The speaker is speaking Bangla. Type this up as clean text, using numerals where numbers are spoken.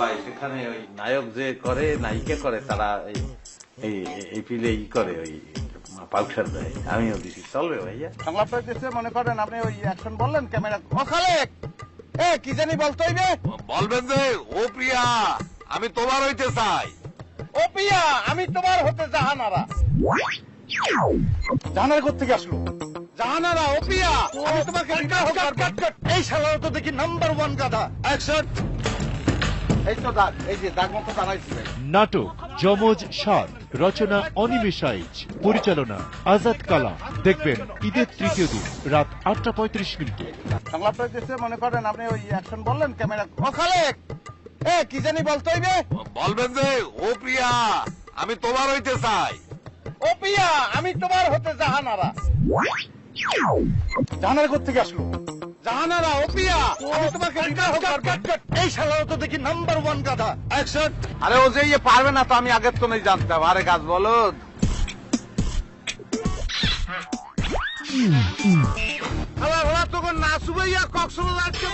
হয় সেখানে ওই নায়ক যে করে নায়িকা করে তারা এই ফিলে করে ওই পাউসার দেয়, আমিও দিছি, চলবে ভাইয়া। সংলাপটা দিচ্ছে মনে করেন আপনি ওই অ্যাকশন বললেন, ক্যামেরা ও খালেক কি জানি বলতে হইবে, বলবেন যে ও প্রিয়া আমি তোমার হইতে চাই। ও পিয়া আমি তোমার হতে জাহানারা। জাহানারা কোথেকে আসলো? জাহানারা ও পিয়া আমি তোমাকে এই শালারা তো দেখি নাম্বার 1 গাধা। অ্যাকশন। এই তো দাগ, এই যে দাগ মতো দাঁড়াইছিলেন। নাটক যমজ ৭, রচনা অনিমেষ আইচ, পরিচালনা আজাদ কালাম। দেখবেন ঈদের তৃতীয় দিন রাত ৮টা ৩৫ মিনিটে। সংলাপটা দিচ্ছে মনে করেন আপনি ওই অ্যাকশন বললেন, ক্যামেরা ও খালেক কি জানি বলতে হইবে, বলবেন যে ও প্রিয়া আমি তোমার হইতে চাই। ও পিয়া আমি তোমার হতে জাহানারা। জাহানারা কোথেকে আসলো? জাহানারা ও পিয়া আমি তোমাকে এই শালারা তো দেখি নাম্বার 1 গাধা। অ্যাকশন। আরে ও যে পারবে না তো আমি আগের তো নেই জানতাম। আরে গাছ বলদ, আবার ওরা তখন না শুভাইয়া কক্সবাজার আজকে